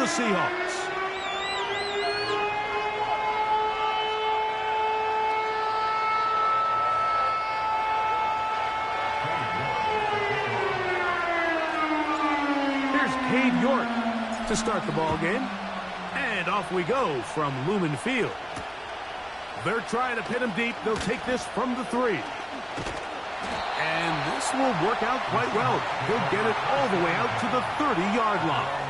the Seahawks. Here's York to start the ball game. And off we go from Lumen Field. They're trying to pin him deep. They'll take this from the 3. And this will work out quite well. They'll get it all the way out to the 30-yard line.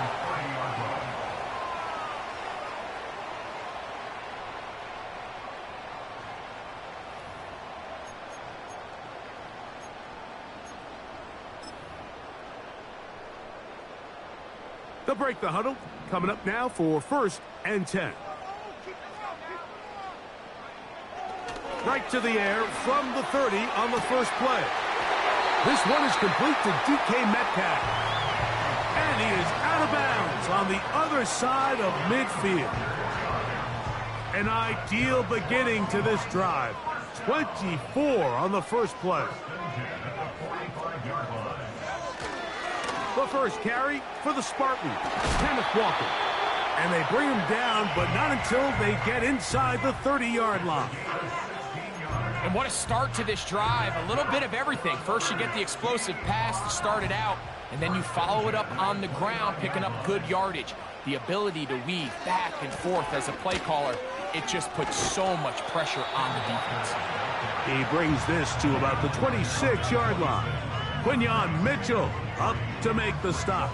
They'll break the huddle. Coming up now for 1st and 10. Right to the air from the 30 on the first play. This one is complete to DK Metcalf. And he is out of bounds on the other side of midfield. An ideal beginning to this drive. 24 on the first play. The first carry for the Spartans, Kenneth Walker. And they bring him down, but not until they get inside the 30-yard line. And what a start to this drive. A little bit of everything. First, you get the explosive pass to start it out, and then you follow it up on the ground, picking up good yardage. The ability to weave back and forth as a play caller, it just puts so much pressure on the defense. He brings this to about the 26-yard line. Quinyon Mitchell up to make the stop.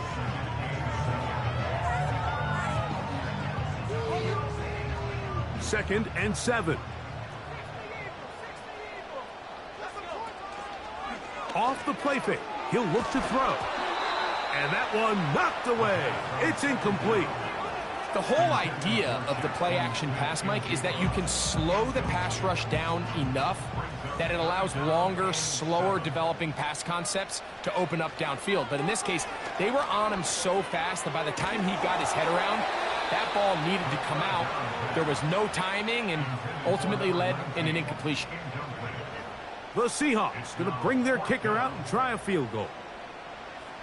Second and 7. Off the play fake. He'll look to throw. And that one knocked away. It's incomplete. The whole idea of the play-action pass, Mike, is that you can slow the pass rush down enough that it allows longer, slower developing pass concepts to open up downfield. But in this case, they were on him so fast that by the time he got his head around, that ball needed to come out. There was no timing and ultimately led in an incompletion. The Seahawks going to bring their kicker out and try a field goal.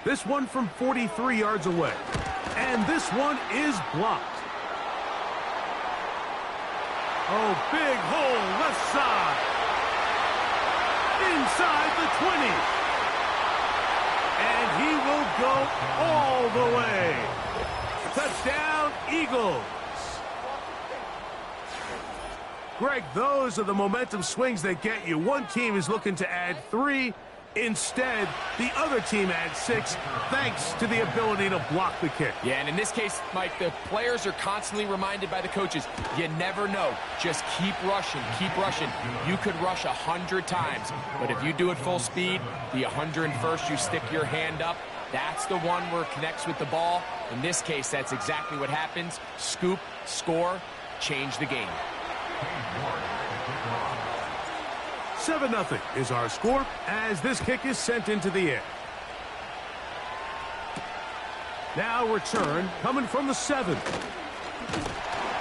This one from 43 yards away. And this one is blocked. Oh, big hole left side. Inside the 20. And he will go all the way. Touchdown, Eagles. Greg, those are the momentum swings that get you. One team is looking to add 3. Instead, the other team adds 6, thanks to the ability to block the kick. Yeah, and in this case, Mike, the players are constantly reminded by the coaches, you never know. Just keep rushing, keep rushing. You could rush 100 times, but if you do it full speed, the 101st, you stick your hand up. That's the one where it connects with the ball. In this case, that's exactly what happens. Scoop, score, change the game. 7-0 is our score as this kick is sent into the air. Now return coming from the 7.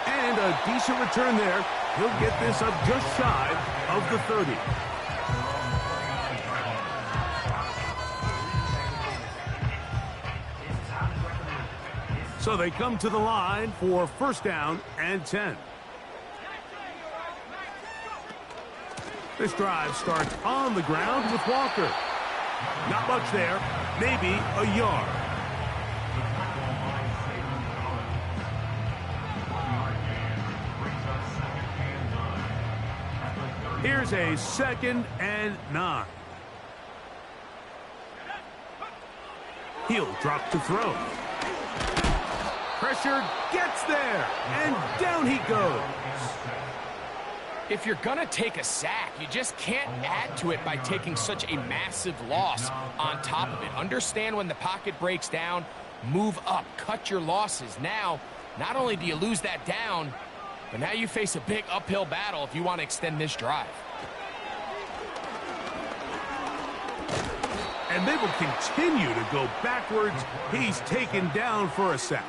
And a decent return there. He'll get this up just shy of the 30. So they come to the line for 1st down and 10. This drive starts on the ground with Walker. Not much there, maybe a yard. Here's a 2nd and 9. He'll drop to throw. Pressure gets there, and down he goes. If you're going to take a sack, you just can't add to it by taking such a massive loss on top of it. Understand when the pocket breaks down, move up, cut your losses. Now, not only do you lose that down, but now you face a big uphill battle if you want to extend this drive. And they will continue to go backwards. He's taken down for a sack.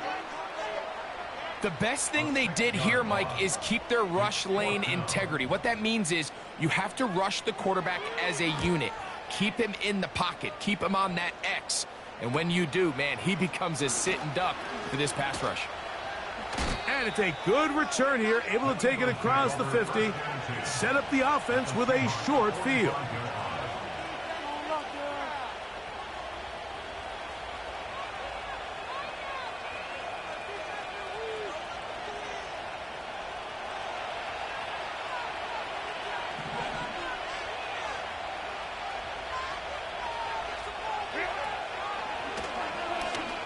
The best thing they did here, Mike, is keep their rush lane integrity. What that means is you have to rush the quarterback as a unit. Keep him in the pocket. Keep him on that X. And when you do, man, he becomes a sitting duck for this pass rush. And it's a good return here, able to take it across the 50, set up the offense with a short field.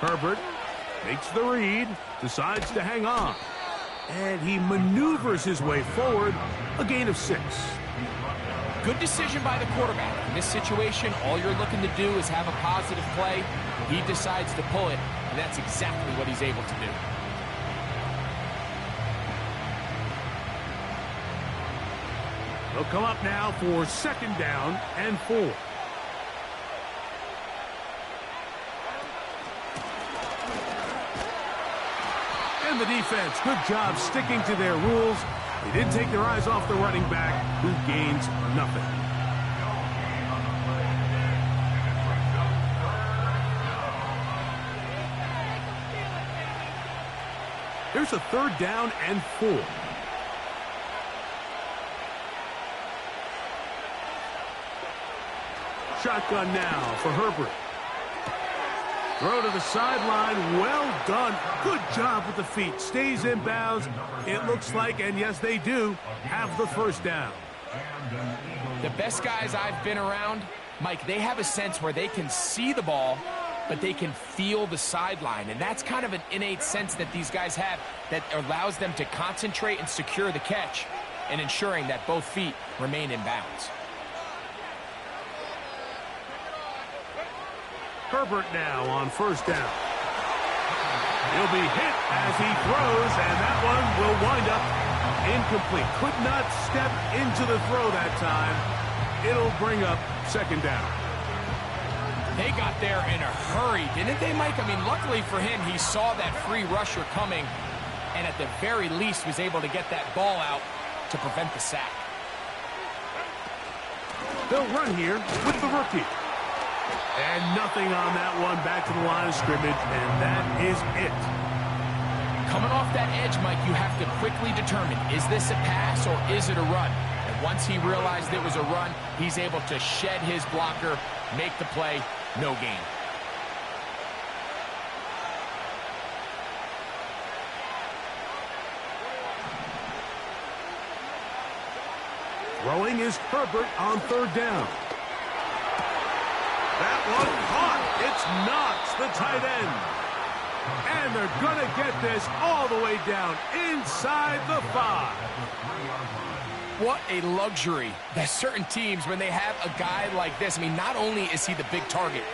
Herbert makes the read, decides to hang on. And he maneuvers his way forward, a gain of 6. Good decision by the quarterback. In this situation, all you're looking to do is have a positive play. He decides to pull it, and that's exactly what he's able to do. They'll come up now for 2nd down and 4. And the defense, good job sticking to their rules. They didn't take their eyes off the running back, who gains nothing. Here's a 3rd down and 4. Shotgun now for Herbert. Throw to the sideline. Well done. Good job with the feet. Stays in bounds. It looks like, and yes, they do, have the 1st down. The best guys I've been around, Mike, they have a sense where they can see the ball, but they can feel the sideline. And that's kind of an innate sense that these guys have that allows them to concentrate and secure the catch and ensuring that both feet remain in bounds. Herbert now on 1st down. He'll be hit as he throws, and that one will wind up incomplete. Could not step into the throw that time. It'll bring up 2nd down. They got there in a hurry, didn't they, Mike? I mean, luckily for him, he saw that free rusher coming, and at the very least was able to get that ball out to prevent the sack. They'll run here with the rookie. And nothing on that one, back to the line of scrimmage, and that is it. Coming off that edge, Mike, you have to quickly determine, is this a pass or is it a run? And once he realized it was a run, he's able to shed his blocker, make the play, no gain. Throwing is Herbert on 3rd down. That one caught. It's Knox, the tight end. And they're going to get this all the way down inside the 5. What a luxury that certain teams, when they have a guy like this, I mean, not only is he the big target,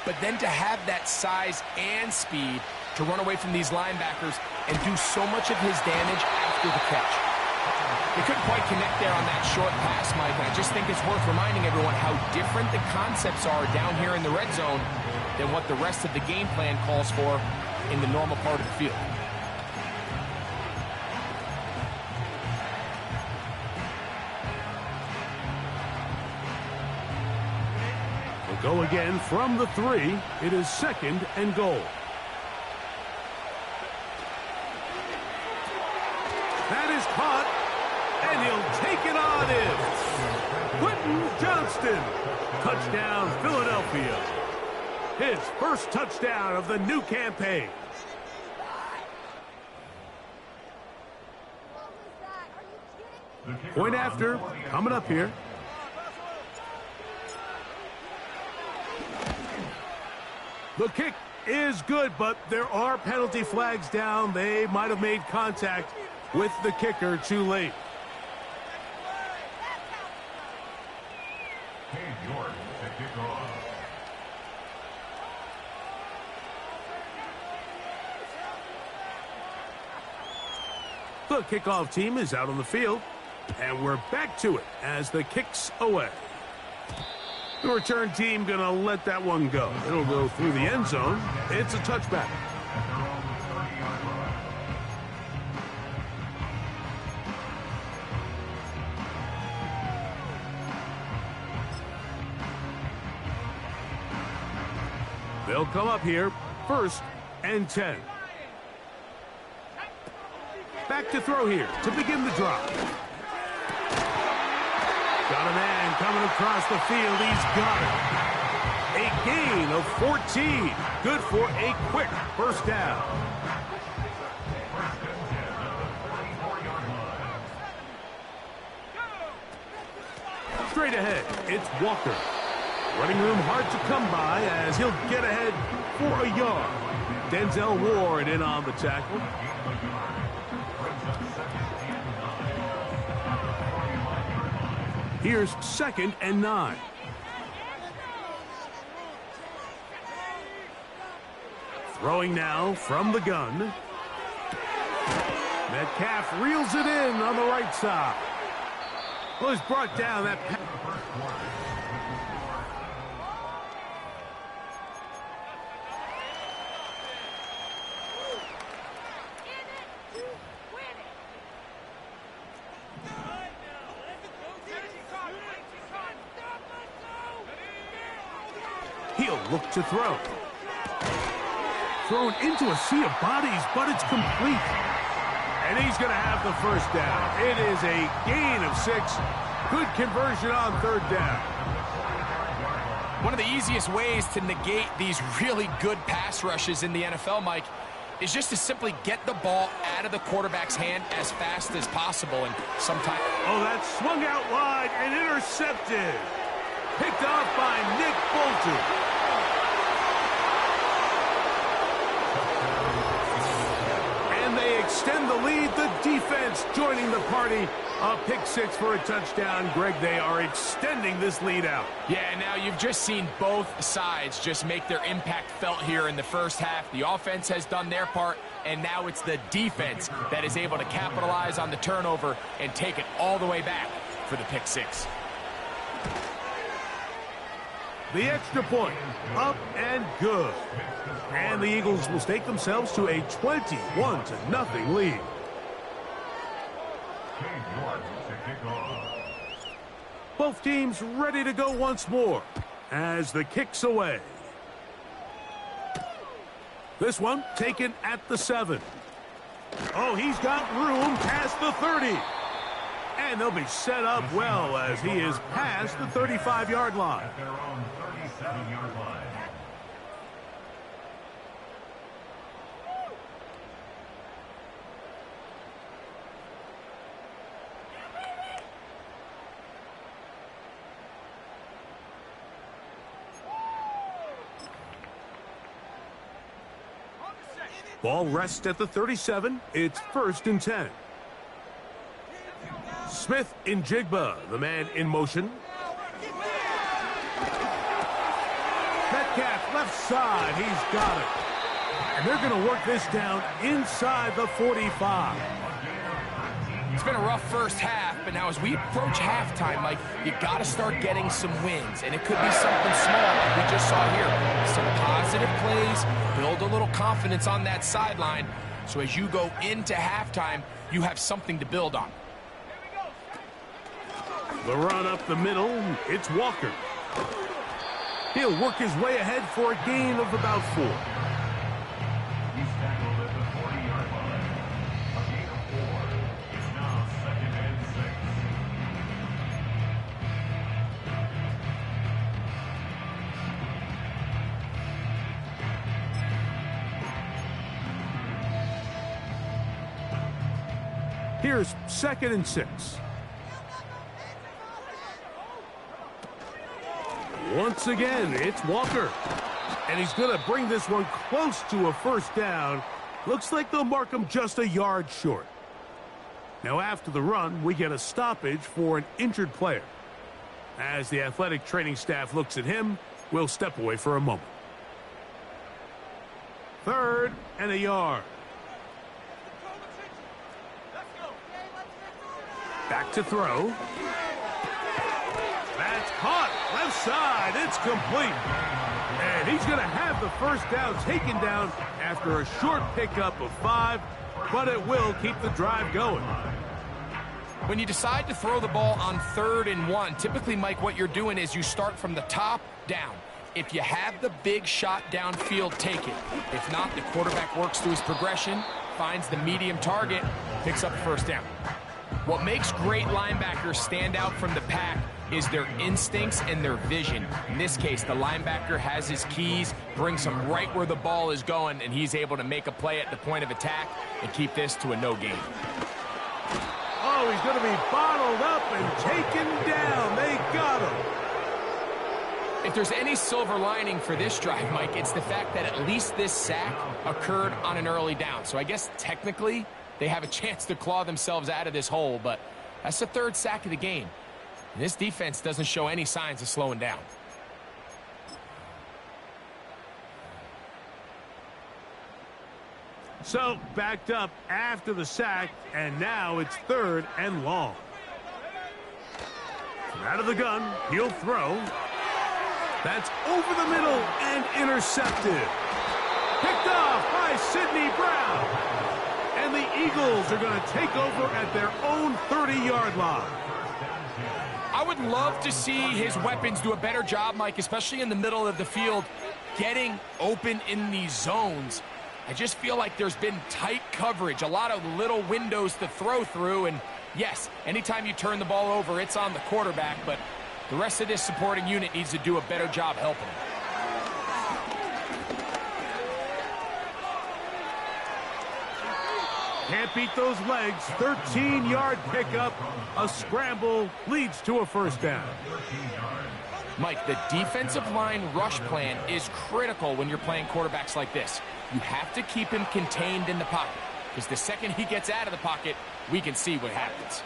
but then to have that size and speed to run away from these linebackers and do so much of his damage after the catch. They couldn't quite connect there on that short pass, Mike, and I just think it's worth reminding everyone how different the concepts are down here in the red zone than what the rest of the game plan calls for in the normal part of the field. We'll go again from the 3. It is 2nd and goal. That is caught. And he'll take it on in. Quentin Johnston. Touchdown, Philadelphia. His 1st touchdown of the new campaign. Point after, coming up here. The kick is good, but there are penalty flags down. They might have made contact with the kicker too late. The kickoff team is out on the field, and we're back to it as the kick's away. The return team going to let that one go. It'll go through the end zone. It's a touchback. They'll come up here, 1st and 10. Back to throw here to begin the drive. Got a man coming across the field. He's got it. A gain of 14. Good for a quick first down. Straight ahead, it's Walker. Running room hard to come by as he'll get ahead for a yard. Denzel Ward in on the tackle. Here's 2nd and 9. Throwing now from the gun. Metcalf reels it in on the right side. Was brought down that pass. He'll look to throw. Thrown into a sea of bodies, but it's complete. And he's going to have the first down. It is a gain of 6. Good conversion on 3rd down. One of the easiest ways to negate these really good pass rushes in the NFL, Mike, is just to simply get the ball out of the quarterback's hand as fast as possible. And sometimes... Oh, that's swung out wide and intercepted. Picked off by Nick Bolton. Extend the lead. The defense joining the party. A pick 6 for a touchdown. Greg, they are extending this lead out. Yeah, now you've just seen both sides just make their impact felt here in the first half. The offense has done their part, and now it's the defense that is able to capitalize on the turnover and take it all the way back for the pick 6. The extra point, up and good. And the Eagles will stake themselves to a 21-0 lead. Both teams ready to go once more as the kick's away. This one taken at the 7. Oh, he's got room past the 30. And they'll be set up well as he is past the 35-yard line. At their own 37-yard line. Ball rests at the 37. It's 1st and 10. Smith in Jigba, the man in motion. Metcalf left side. He's got it. And they're going to work this down inside the 45. It's been a rough first half, but now as we approach halftime, Mike, you got to start getting some wins. And it could be something small like we just saw here. Some positive plays, build a little confidence on that sideline. So as you go into halftime, you have something to build on. The run up the middle, it's Walker. He'll work his way ahead for a gain of about 4. He's tackled at the 40-yard line. A gain of 4. It's now 2nd and 6. Here's 2nd and 6. Once again, it's Walker. And he's going to bring this one close to a first down. Looks like they'll mark him just a yard short. Now, after the run, we get a stoppage for an injured player. As the athletic training staff looks at him, we'll step away for a moment. 3rd and a yard. Back to throw. That's caught. Left side. It's complete. And he's going to have the first down taken down after a short pickup of 5, but it will keep the drive going. When you decide to throw the ball on 3rd and 1, typically, Mike, what you're doing is you start from the top down. If you have the big shot downfield, take it. If not, the quarterback works through his progression, finds the medium target, picks up the first down. What makes great linebackers stand out from the pack is their instincts and their vision. In this case, the linebacker has his keys, brings him right where the ball is going, and he's able to make a play at the point of attack and keep this to a no gain. Oh, he's going to be bottled up and taken down. They got him. If there's any silver lining for this drive, Mike, it's the fact that at least this sack occurred on an early down. So I guess technically they have a chance to claw themselves out of this hole, but that's the third sack of the game. And this defense doesn't show any signs of slowing down. So, backed up after the sack, and now it's 3rd and long. From out of the gun, he'll throw. That's over the middle and intercepted. Picked off by Sidney Brown. And the Eagles are going to take over at their own 30-yard line. I would love to see his weapons do a better job, Mike, especially in the middle of the field, getting open in these zones. I just feel like there's been tight coverage, a lot of little windows to throw through, and yes, anytime you turn the ball over, it's on the quarterback, but the rest of this supporting unit needs to do a better job helping him. Can't beat those legs. 13-yard pickup. A scramble leads to a first down. Mike, the defensive line rush plan is critical when you're playing quarterbacks like this. You have to keep him contained in the pocket, because the second he gets out of the pocket, we can see what happens.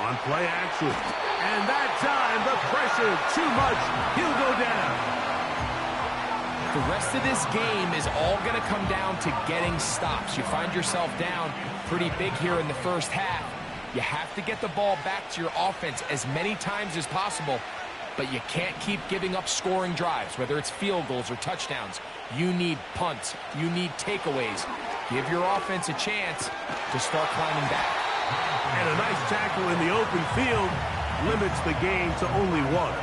On play action. And that time, the pressure, too much. He'll go down. The rest of this game is all going to come down to getting stops. You find yourself down pretty big here in the first half. You have to get the ball back to your offense as many times as possible, but you can't keep giving up scoring drives, whether it's field goals or touchdowns. You need punts. You need takeaways. Give your offense a chance to start climbing back. And a nice tackle in the open field limits the game to only one.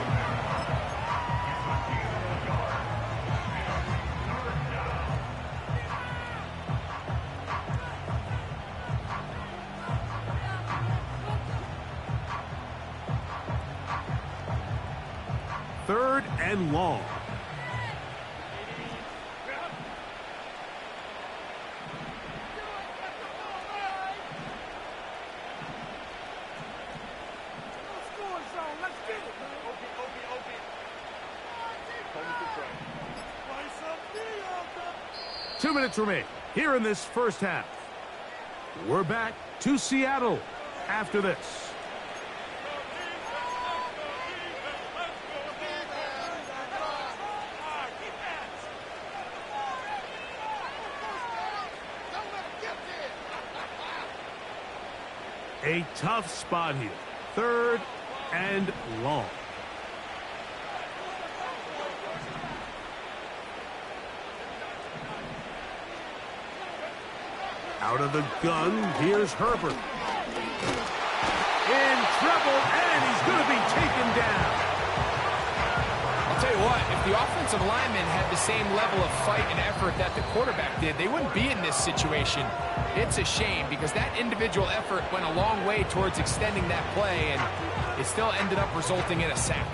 Third and long. Two minutes remain here in this first half. We're back to Seattle after this. A tough spot here. Third and long. Out of the gun, here's Herbert. In trouble, and he's going to be taken down. I'll tell you what, if the offensive lineman had the same level of fight and effort that the quarterback did, they wouldn't be in this situation. It's a shame because that individual effort went a long way towards extending that play, and it still ended up resulting in a sack.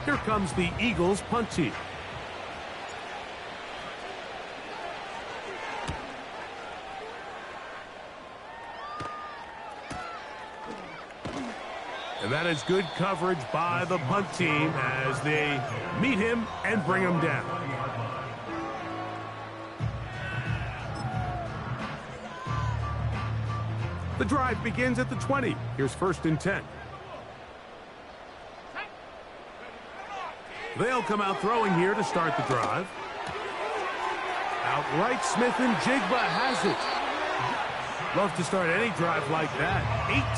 Here comes the Eagles punt team. And that is good coverage by the punt team as they meet him and bring him down. The drive begins at the 20. Here's 1st and 10. They'll come out throwing here to start the drive. Outright Smith and Jigba has it. Love to start any drive like that.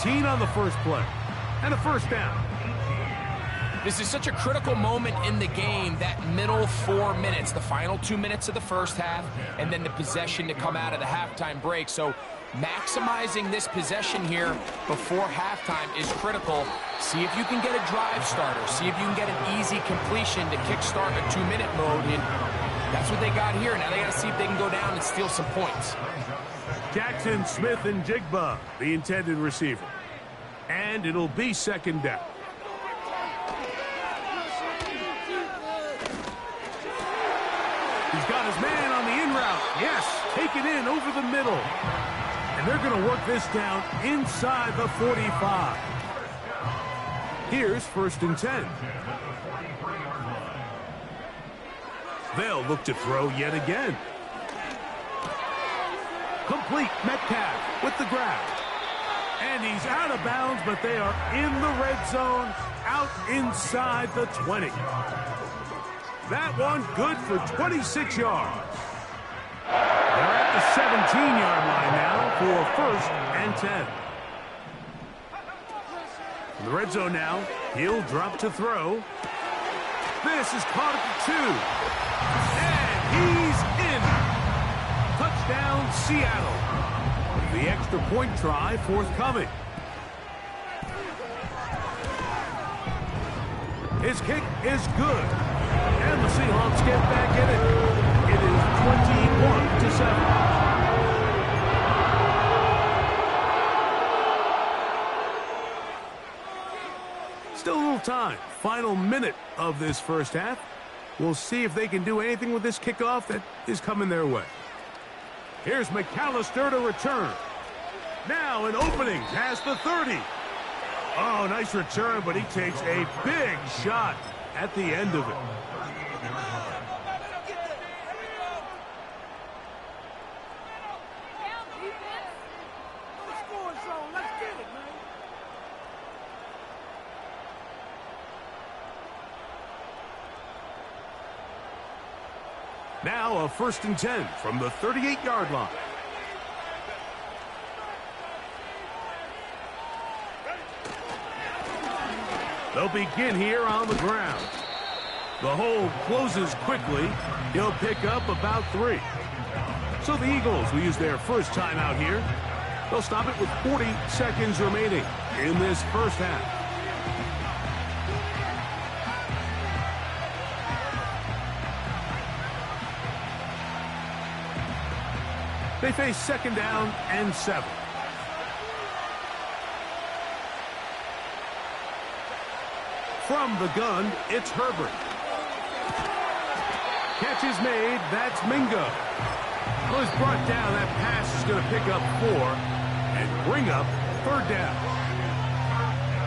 18 on the first play. And a first down. This is such a critical moment in the game, that middle 4 minutes, the final 2 minutes of the first half, and then the possession to come out of the halftime break. So Maximizing this possession here before halftime is critical. See if you can get a drive starter. See if you can get an easy completion to kickstart a 2-minute mode. And that's what they got here. Now they got to see if they can go down and steal some points. Jackson, Smith, and Jigba, the intended receiver. And it'll be second down. He's got his man on the in route. Yes, take it in over the middle. And they're going to work this down inside the 45. Here's 1st and 10. They'll look to throw yet again. Complete. Metcalf with the grab. And he's out of bounds, but they are in the red zone, out inside the 20. That one good for 26 yards. They're at the 17-yard line now for 1st and 10. In the red zone now, he'll drop to throw. This is caught at the 2. And he's in. Touchdown, Seattle. The extra point try forthcoming. His kick is good. And the Seahawks get back in it. It is 21-7. Still a little time. Final minute of this first half. We'll see if they can do anything with this kickoff that is coming their way. Here's McAllister to return. Now an opening past the 30. Oh, nice return, but he takes a big shot at the end of it. Now a 1st and 10 from the 38-yard line. They'll begin here on the ground. The hole closes quickly. He'll pick up about 3. So the Eagles will use their first timeout here. They'll stop it with 40 seconds remaining in this first half. They face 2nd down and 7. From the gun, it's Herbert. Catch is made. That's Mingo. Well, he's brought down. That pass is going to pick up 4 and bring up 3rd down.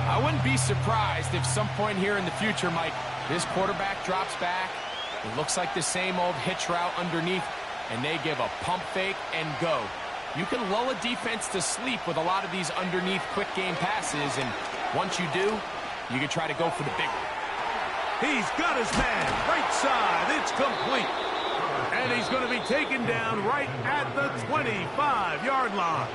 I wouldn't be surprised if some point here in the future, Mike, this quarterback drops back. It looks like the same old hitch route underneath, and they give a pump fake and go. You can lull a defense to sleep with a lot of these underneath quick game passes, and once you do, you can try to go for the big one. He's got his man. Right side. It's complete. And he's going to be taken down right at the 25-yard line.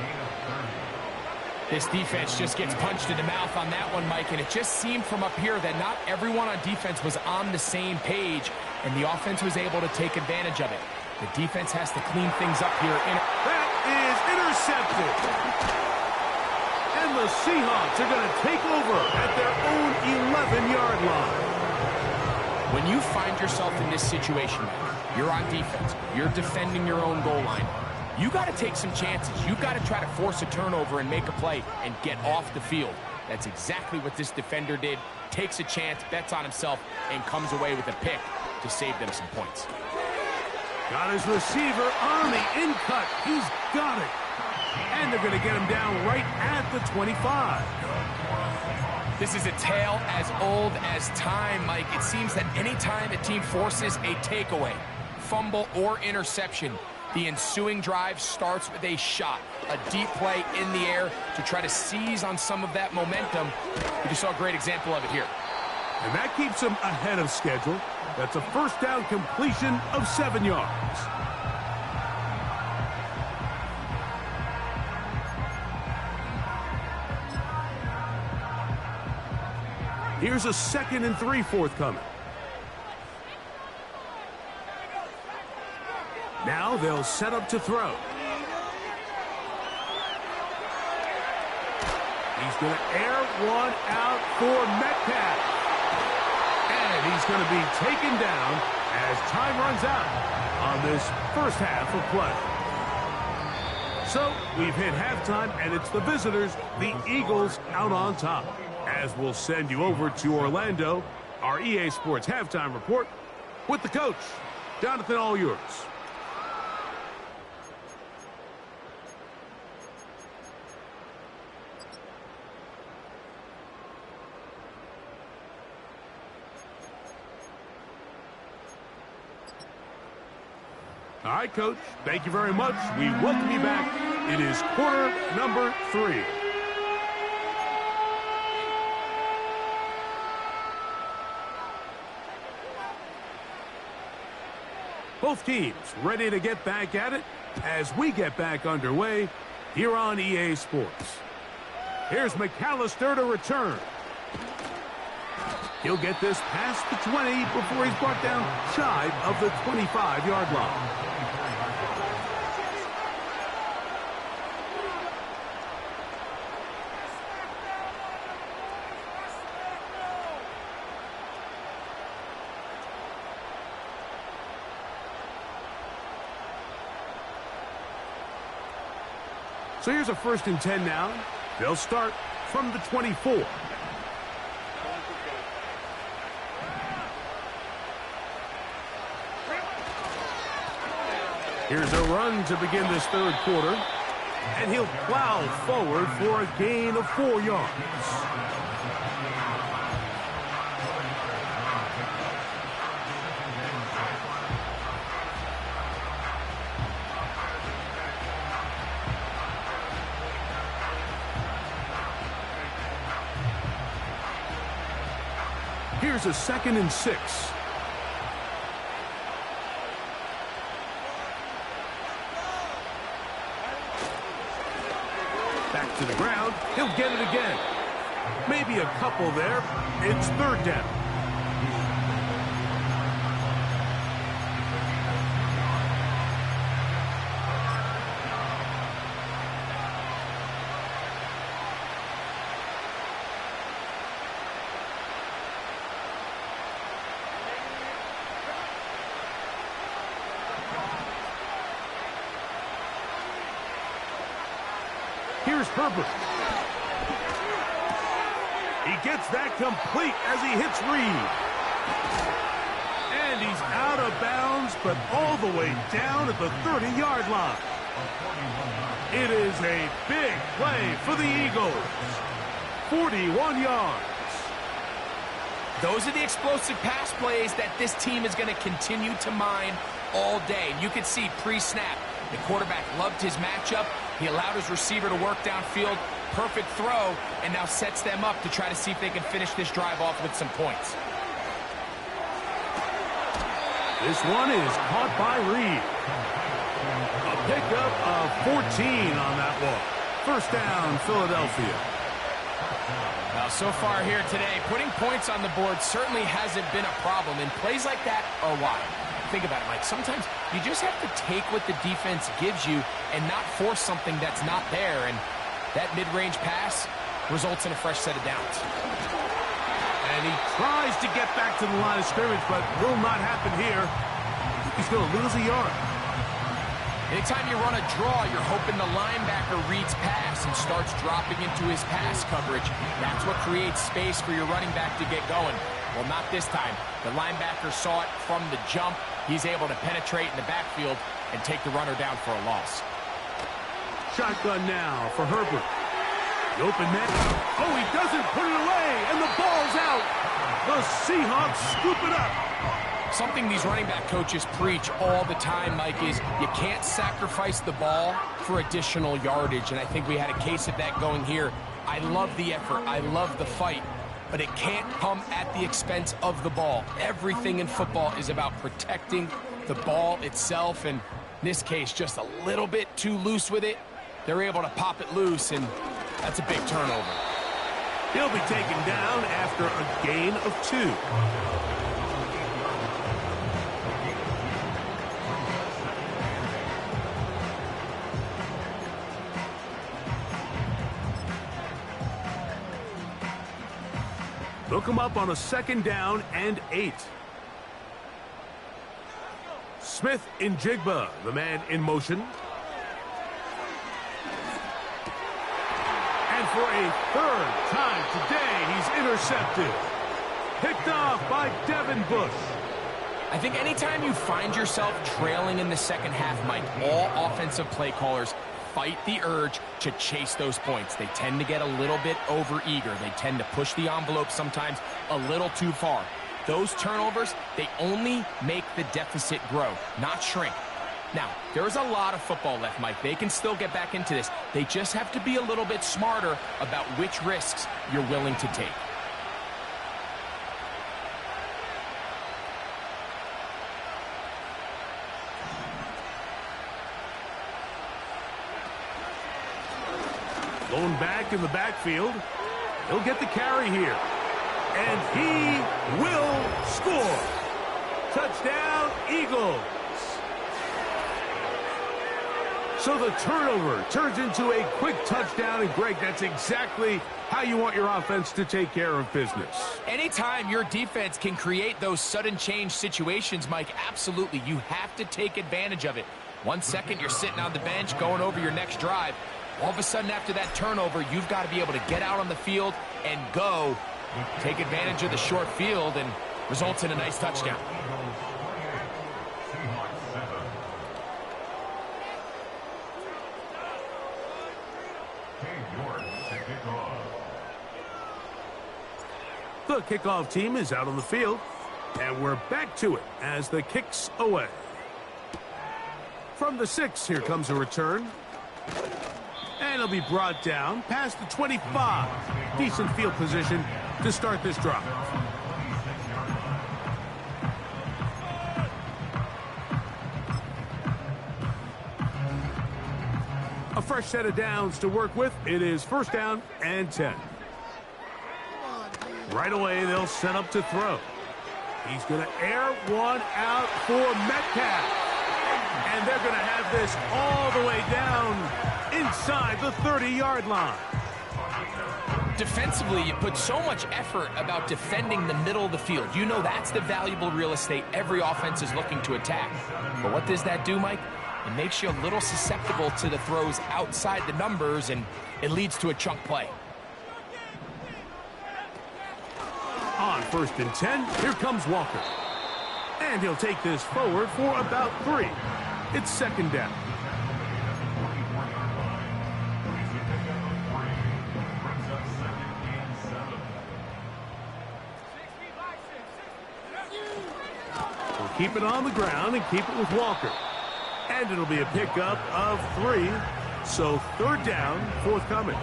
This defense just gets punched in the mouth on that one, Mike, and it just seemed from up here that not everyone on defense was on the same page, and the offense was able to take advantage of it. The defense has to clean things up here. That is intercepted. And the Seahawks are going to take over at their own 11-yard line. When you find yourself in this situation, you're on defense, you're defending your own goal line, you got to take some chances. You got to try to force a turnover and make a play and get off the field. That's exactly what this defender did. Takes a chance, bets on himself, and comes away with a pick to save them some points. Got his receiver on the in-cut. He's got it. And they're going to get him down right at the 25. This is a tale as old as time, Mike. It seems that any time a team forces a takeaway, fumble, or interception, the ensuing drive starts with a shot, a deep play in the air to try to seize on some of that momentum. We just saw a great example of it here. And that keeps them ahead of schedule. That's a 1st down completion of 7 yards. Here's a 2nd and 3 forthcoming. Now they'll set up to throw. He's going to air one out for Metcalf. And he's going to be taken down as time runs out on this first half of play. So we've hit halftime, and it's the visitors, the Eagles, out on top. As we'll send you over to Orlando, our EA Sports halftime report with the coach. Jonathan, all yours. All right, Coach, thank you very much. We welcome you back. It is quarter number 3. Both teams ready to get back at it as we get back underway here on EA Sports. Here's McAllister to return. He'll get this past the 20 before he's brought down shy of the 25-yard line. So here's a 1st and 10 now. They'll start from the 24. Here's a run to begin this 3rd quarter. And he'll plow forward for a gain of 4 yards. Here's a 2nd and 6. Back to the ground. He'll get it again. Maybe a couple there. It's 3rd down. Here's Herbert. He gets that complete as he hits Reed. And he's out of bounds, but all the way down at the 30-yard line. It is a big play for the Eagles. 41 yards. Those are the explosive pass plays that this team is going to continue to mine all day. You can see pre-snap, the quarterback loved his matchup. He allowed his receiver to work downfield. Perfect throw, and now sets them up to try to see if they can finish this drive off with some points. This one is caught by Reed. A pickup of 14 on that one. 1st down, Philadelphia. Now, so far here today, putting points on the board certainly hasn't been a problem, and plays like that are why. Think about it, Mike. Sometimes you just have to take what the defense gives you and not force something that's not there, and that mid-range pass results in a fresh set of downs. And he tries to get back to the line of scrimmage, but will not happen here. He's going to lose a yard. Anytime you run a draw, you're hoping the linebacker reads pass and starts dropping into his pass coverage. That's what creates space for your running back to get going. Well, not this time. The linebacker saw it from the jump. He's able to penetrate in the backfield and take the runner down for a loss. Shotgun now for Herbert. The open man. Oh, he doesn't put it away, and the ball's out. The Seahawks scoop it up. Something these running back coaches preach all the time, Mike, is you can't sacrifice the ball for additional yardage, and I think we had a case of that going here. I love the effort. I love the fight, but it can't come at the expense of the ball. Everything in football is about protecting the ball itself, and in this case, just a little bit too loose with it. They're able to pop it loose, and that's a big turnover. He'll be taken down after a gain of 2. They'll come up on a 2nd down and 8. Smith in Jigba, the man in motion. And for a 3rd time today, he's intercepted. Picked off by Devin Bush. I think anytime you find yourself trailing in the second half, Mike, all offensive play callers fight the urge to chase those points. They tend to get a little bit overeager. They tend to push the envelope sometimes a little too far. Those turnovers, they only make the deficit grow, not shrink. Now, there's a lot of football left, Mike. They can still get back into this. They just have to be a little bit smarter about which risks you're willing to take. Going back in the backfield. He'll get the carry here. And he will score. Touchdown, Eagles. So the turnover turns into a quick touchdown. And, Greg, that's exactly how you want your offense to take care of business. Anytime your defense can create those sudden change situations, Mike, absolutely, you have to take advantage of it. 1 second, you're sitting on the bench going over your next drive. All of a sudden, after that turnover, you've got to be able to get out on the field and go. Take advantage of the short field and results in a nice touchdown. The kickoff team is out on the field, and we're back to it as the kick's away. From the 6, here comes a return. And it'll be brought down past the 25. Decent field position to start this drive. A fresh set of downs to work with. It is 1st down and 10. Right away, they'll set up to throw. He's going to air one out for Metcalf. And they're going to have this all the way down inside the 30-yard line. Defensively, you put so much effort about defending the middle of the field. You know that's the valuable real estate every offense is looking to attack. But what does that do, Mike? It makes you a little susceptible to the throws outside the numbers, and it leads to a chunk play. On 1st and 10, here comes Walker. And he'll take this forward for about 3. It's 2nd down. We'll keep it on the ground and keep it with Walker. And it'll be a pickup of 3. So 3rd down, forthcoming.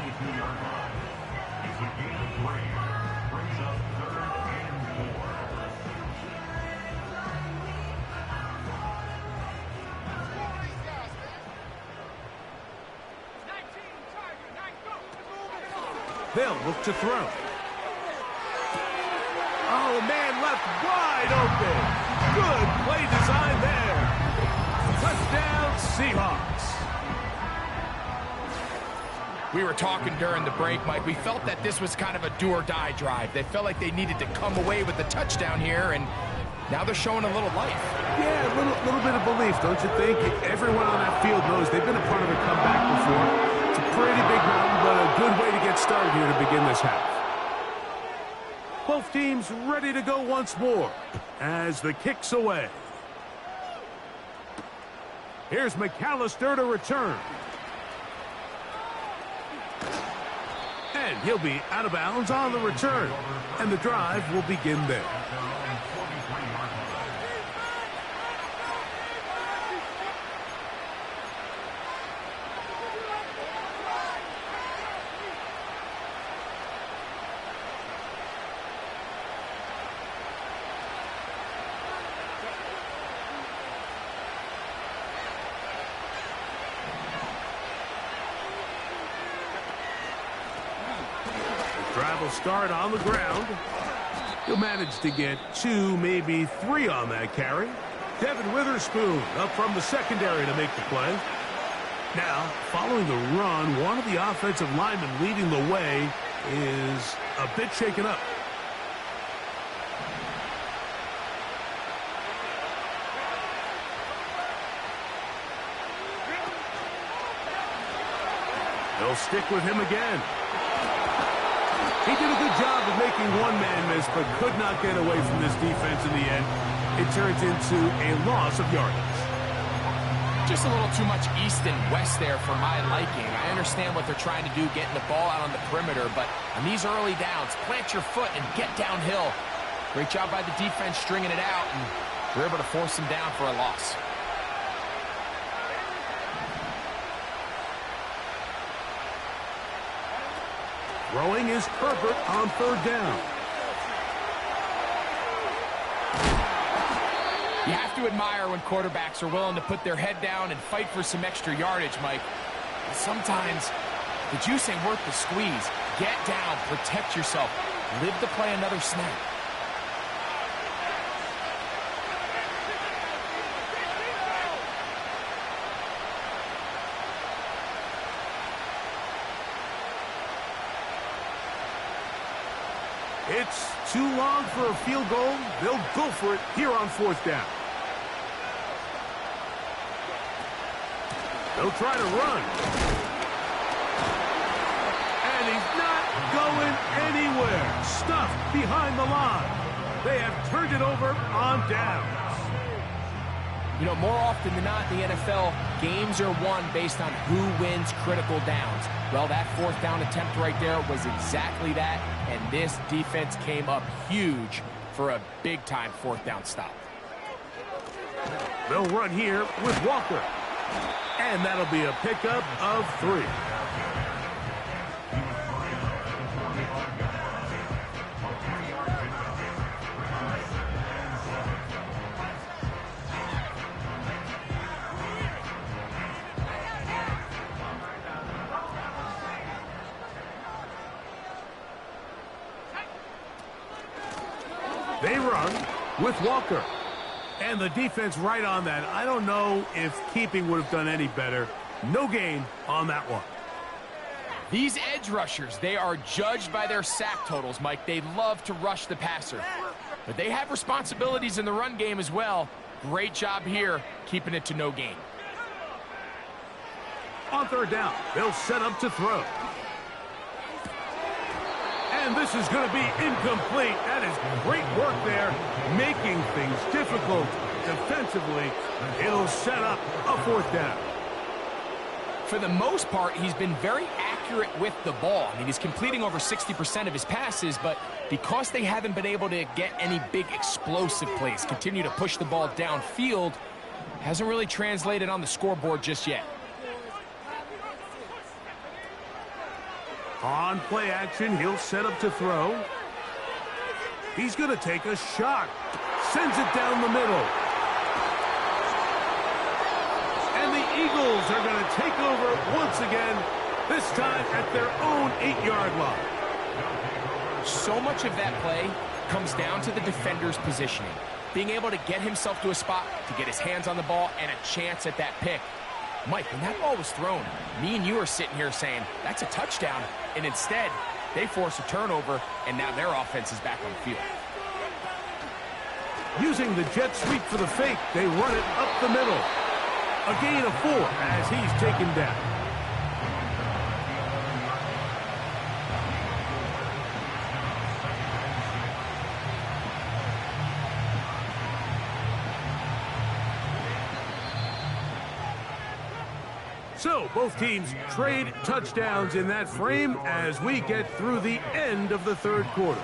They'll look to throw. Oh, man left wide open. Good play design there. Touchdown, Seahawks. We were talking during the break, Mike. We felt that this was kind of a do-or-die drive. They felt like they needed to come away with the touchdown here, and now they're showing a little life. Yeah, a little bit of belief, don't you think? Everyone on that field knows they've been a part of a comeback before. It's a pretty big mountain, but a good way to get started here to begin this half. Both teams ready to go once more as the kick's away. Here's McAllister to return. And he'll be out of bounds on the return. And the drive will begin there. Drive will start on the ground. He'll manage to get 2, maybe 3 on that carry. Devin Witherspoon up from the secondary to make the play. Now, following the run, one of the offensive linemen leading the way is a bit shaken up. They'll stick with him again. He did a good job of making one man miss, but could not get away from this defense in the end. It turns into a loss of yardage. Just a little too much east and west there for my liking. I understand what they're trying to do, getting the ball out on the perimeter, but on these early downs, plant your foot and get downhill. Great job by the defense stringing it out, and we're able to force them down for a loss. Throwing is Herbert on third down. You have to admire when quarterbacks are willing to put their head down and fight for some extra yardage, Mike. But sometimes the juice ain't worth the squeeze. Get down, protect yourself, live to play another snap. It's too long for a field goal. They'll go for it here on fourth down. They'll try to run. And he's not going anywhere. Stuffed behind the line. They have turned it over on downs. You know, more often than not in the NFL, games are won based on who wins critical downs. Well, that fourth down attempt right there was exactly that, and this defense came up huge for a big-time fourth down stop. They'll run here with Walker. And that'll be a pickup of 3. They run with Walker. And the defense right on that. I don't know if keeping would have done any better. No gain on that one. These edge rushers, they are judged by their sack totals, Mike. They love to rush the passer. But they have responsibilities in the run game as well. Great job here, keeping it to no gain. On third down, they'll set up to throw. And this is going to be incomplete. That is great work there, making things difficult defensively. It'll set up a fourth down. For the most part, he's been very accurate with the ball. I mean, he's completing over 60% of his passes, but because they haven't been able to get any big explosive plays, continue to push the ball downfield, hasn't really translated on the scoreboard just yet. On play action, he'll set up to throw. He's going to take a shot. Sends it down the middle. And the Eagles are going to take over once again, this time at their own 8-yard line. So much of that play comes down to the defender's positioning. Being able to get himself to a spot, to get his hands on the ball, and a chance at that pick. Mike, when that ball was thrown, me and you are sitting here saying, that's a touchdown. And instead, they force a turnover, and now their offense is back on the field. Using the jet sweep for the fake, they run it up the middle. A gain of 4 as he's taken down. So, both teams trade touchdowns in that frame as we get through the end of the third quarter.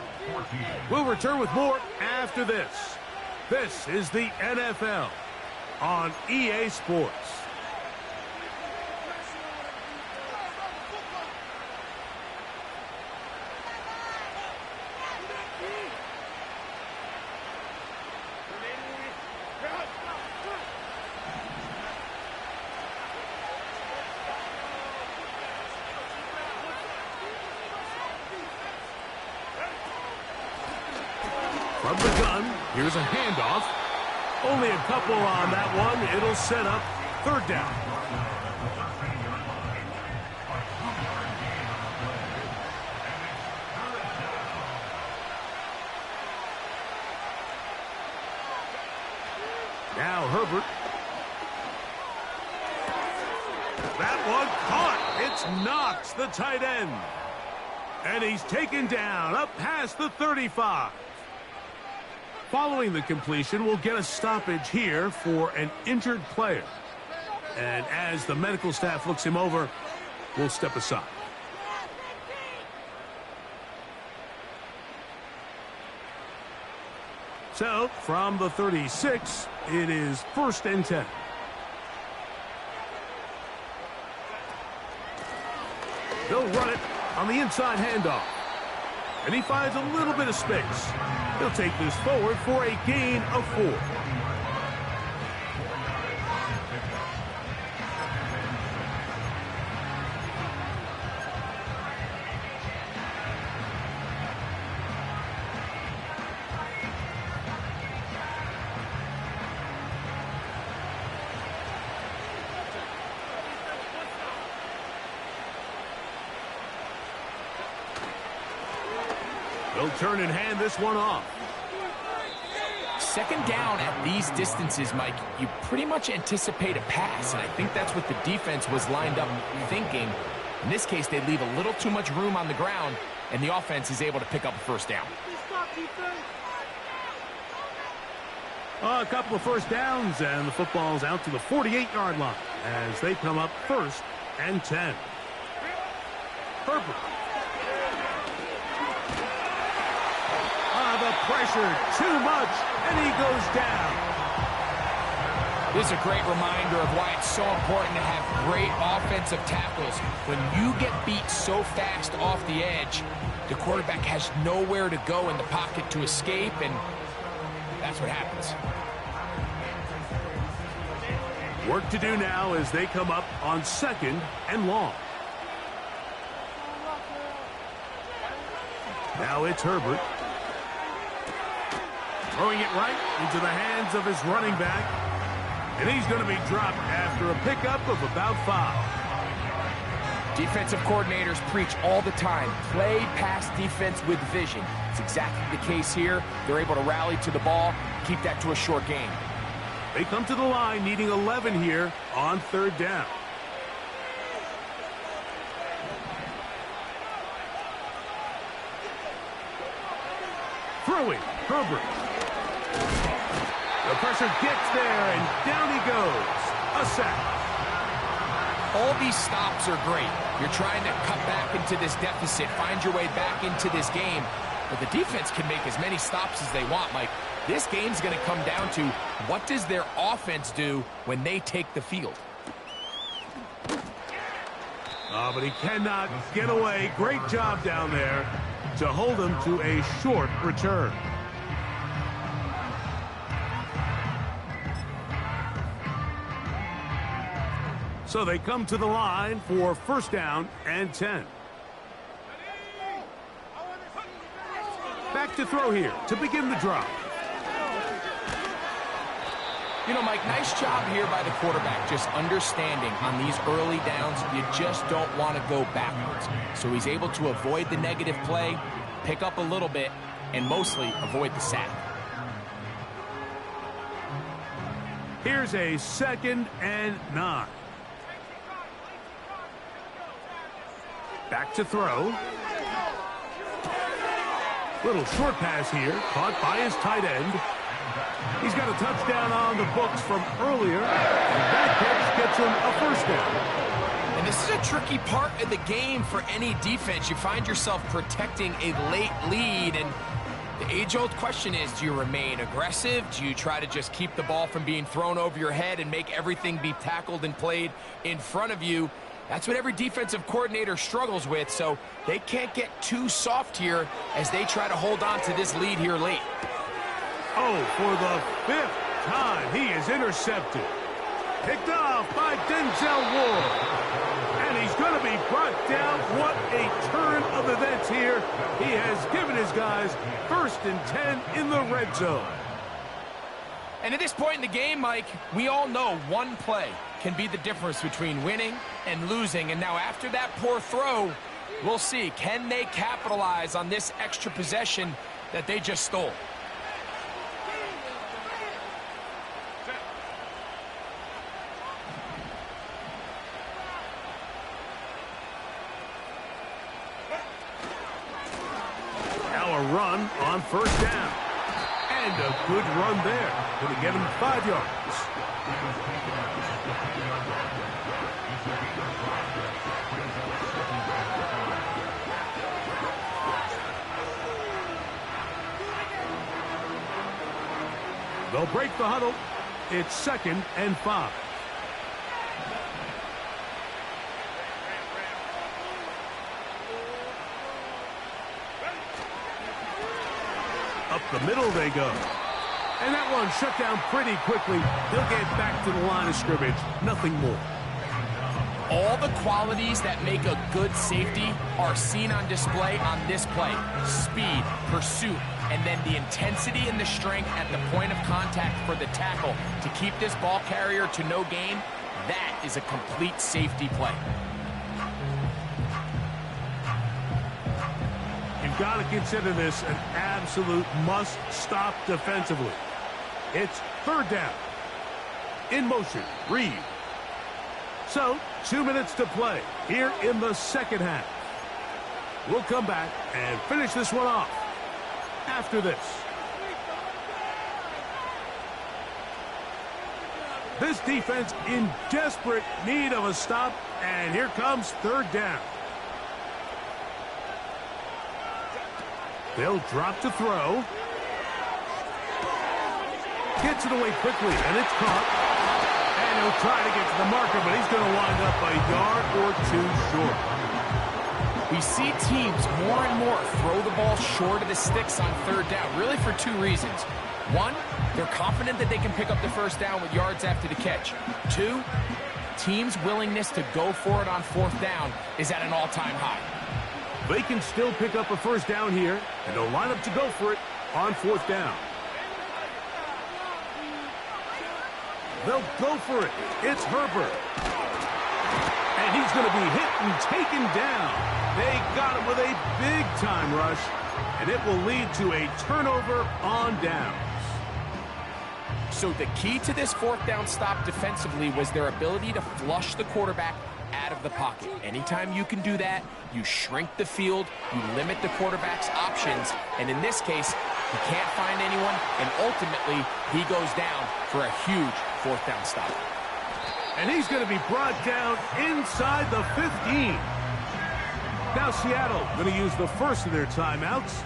We'll return with more after this. This is the NFL on EA Sports. From the gun, here's a handoff. Only a couple on that one. It'll set up third down. Now Herbert. That one caught. It's Knox, the tight end. And he's taken down up past the 35. Following the completion, we'll get a stoppage here for an injured player. And as the medical staff looks him over, we'll step aside. So, from the 36, it is 1st and 10. They'll run it on the inside handoff. And he finds a little bit of space. He'll take this forward for a gain of 4. They'll turn and hand this one off. Second down at these distances, Mike, you pretty much anticipate a pass, and I think that's what the defense was lined up thinking. In this case, they leave a little too much room on the ground, and the offense is able to pick up a first down. A couple of first downs, and the football's out to the 48-yard line as they come up 1st and 10. Herbert. The pressure, too much, and he goes down. This is a great reminder of why it's so important to have great offensive tackles. When you get beat so fast off the edge, the quarterback has nowhere to go in the pocket to escape, and that's what happens. Work to do now as they come up on 2nd and long. Now it's Herbert. Throwing it right into the hands of his running back. And he's going to be dropped after a pickup of about 5. Defensive coordinators preach all the time, play pass defense with vision. It's exactly the case here. They're able to rally to the ball, keep that to a short game. They come to the line needing 11 here on 3rd down. Throwing, Herbert. The pressure gets there, and down he goes. A sack. All these stops are great. You're trying to cut back into this deficit, find your way back into this game. But the defense can make as many stops as they want, Mike. This game's going to come down to what does their offense do when they take the field. Oh, but he cannot get away. Great job down there to hold him to a short return. So they come to the line for 1st down and 10. Back to throw here to begin the drive. You know, Mike, nice job here by the quarterback, just understanding on these early downs, you just don't want to go backwards. So he's able to avoid the negative play, pick up a little bit, and mostly avoid the sack. Here's a 2nd and 9. Back to throw. Little short pass here, caught by his tight end. He's got a touchdown on the books from earlier, and that catch gets him a 1st down. And this is a tricky part of the game for any defense. You find yourself protecting a late lead, and the age-old question is, do you remain aggressive? Do you try to just keep the ball from being thrown over your head and make everything be tackled and played in front of you? That's what every defensive coordinator struggles with, so they can't get too soft here as they try to hold on to this lead here late. Oh, for the 5th time, he is intercepted. Picked off by Denzel Ward. And he's going to be brought down. What a turn of events here. He has given his guys 1st and 10 in the red zone. And at this point in the game, Mike, we all know one play can be the difference between winning and losing. And now after that poor throw, we'll see, can they capitalize on this extra possession that they just stole? run on first down. And a good run there. Going to get him 5 yards. They'll break the huddle. It's 2nd and 5. Up the middle they go. And that one shut down pretty quickly. They'll get back to the line of scrimmage. Nothing more. All the qualities that make a good safety are seen on display on this play. Speed, pursuit, and then the intensity and the strength at the point of contact for the tackle to keep this ball carrier to no gain. That is a complete safety play. You've got to consider this an absolute must-stop defensively. It's 3rd down. In motion, Reed. So, 2 minutes to play here in the 2nd half. We'll come back and finish this one off after this. This defense in desperate need of a stop, and here comes 3rd down. They'll drop to throw. Gets it away quickly, and it's caught. And he'll try to get to the marker, but he's going to wind up a yard or 2 short. We see teams more and more throw the ball short of the sticks on 3rd down, really for 2 reasons. 1, they're confident that they can pick up the 1st down with yards after the catch. 2, teams' willingness to go for it on 4th down is at an all-time high. They can still pick up a 1st down here, and they'll line up to go for it on 4th down. They'll go for it. It's Herbert. And he's going to be hit and taken down. They got him with a big-time rush, and it will lead to a turnover on downs. So the key to this 4th down stop defensively was their ability to flush the quarterback out of the pocket. Anytime you can do that, you shrink the field, you limit the quarterback's options, and in this case, he can't find anyone, and ultimately, he goes down for a huge 4th down stop. And he's going to be brought down inside the 15. Now Seattle going to use the first of their timeouts.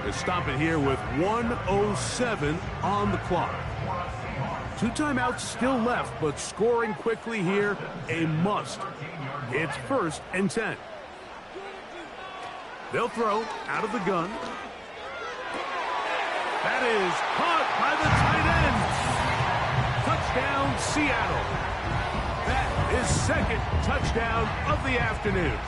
They stop it here with 1:07 on the clock. 2 timeouts still left, but scoring quickly here, a must. It's 1st and 10. They'll throw out of the gun. That is caught by the tight end. Touchdown, Seattle. That is 2nd touchdown of the afternoon.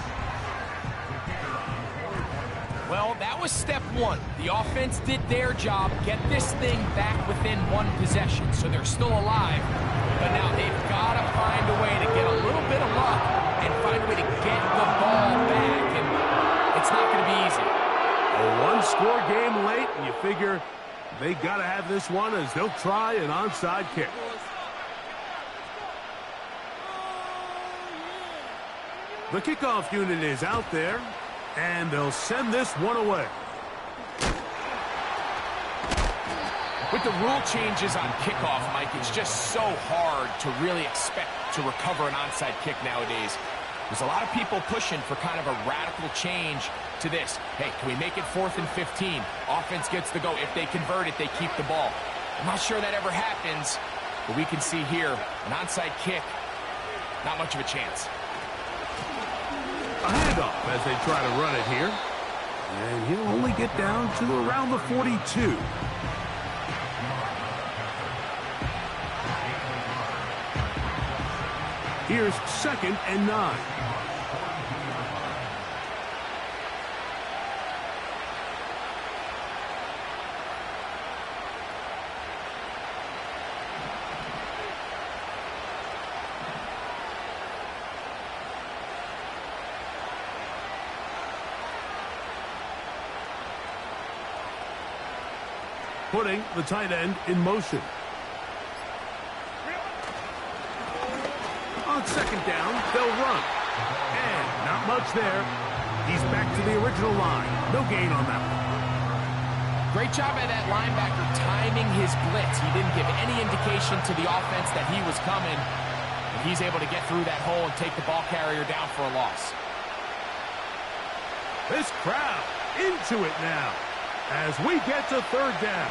Well, that was step 1. The offense did their job, get this thing back within 1 possession, so they're still alive. But now they've got to find a way to get a little bit of luck and find a way to get the ball back, and it's not going to be easy. A 1-score game late, and you figure they got to have this one as they'll try an onside kick. The kickoff unit is out there, and they'll send this one away. With the rule changes on kickoff, Mike, it's just so hard to really expect to recover an onside kick nowadays. There's a lot of people pushing for kind of a radical change to this. Hey, can we make it 4th and 15? Offense gets the go. If they convert it, they keep the ball. I'm not sure that ever happens, but we can see here an onside kick, not much of a chance. A handoff as they try to run it here. And he'll only get down to around the 42. Here's 2nd and 9. Putting the tight end in motion. On 2nd down, they'll run. And not much there. He's back to the original line. No gain on that one. Great job by that linebacker timing his blitz. He didn't give any indication to the offense that he was coming. And he's able to get through that hole and take the ball carrier down for a loss. This crowd into it now as we get to third down.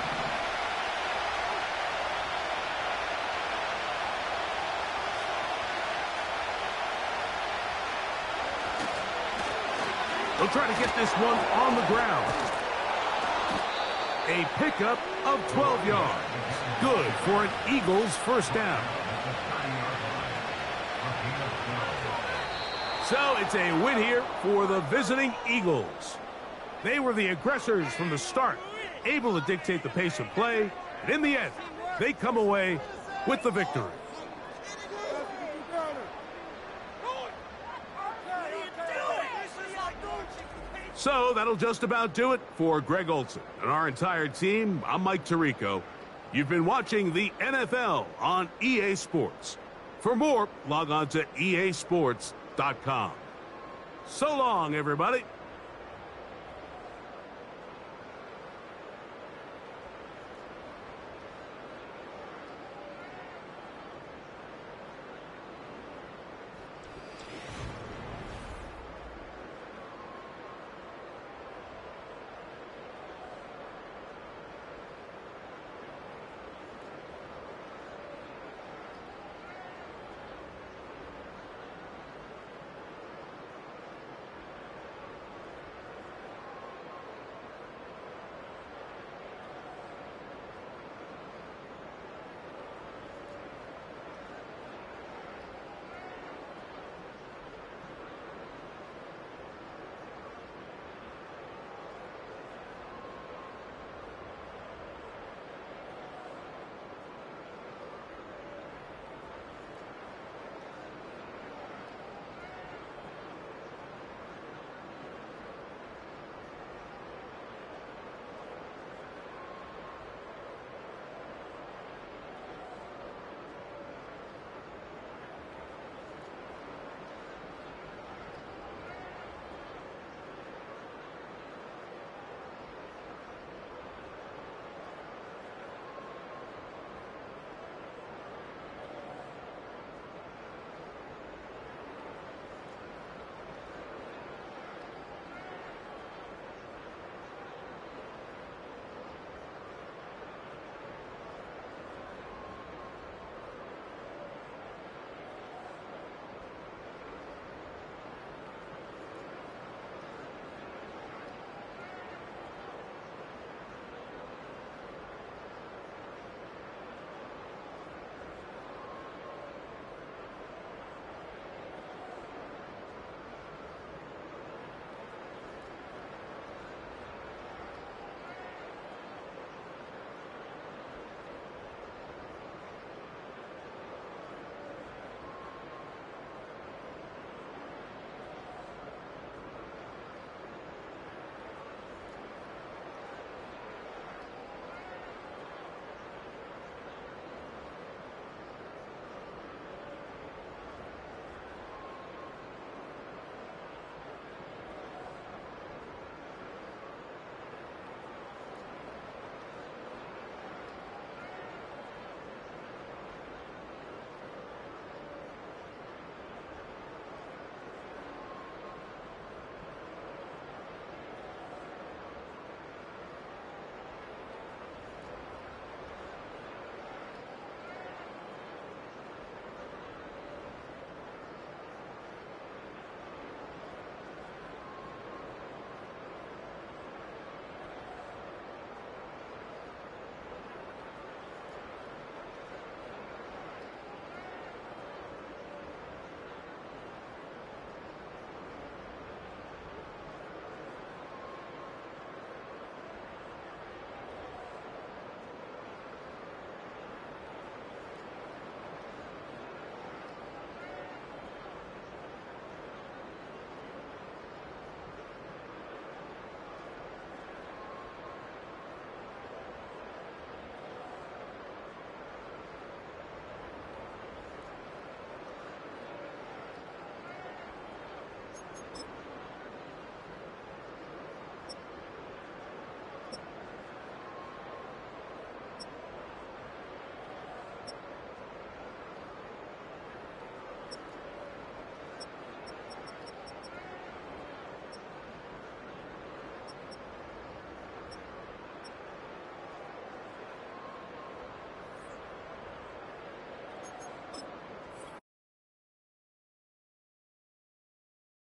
They'll try to get this one on the ground. A pickup of 12 yards. Good for an Eagles first down. So it's a win here for the visiting Eagles. They were the aggressors from the start, able to dictate the pace of play, and in the end, they come away with the victory. So that'll just about do it for Greg Olson and our entire team. I'm Mike Tirico. You've been watching the NFL on EA Sports. For more, log on to easports.com. So long, everybody.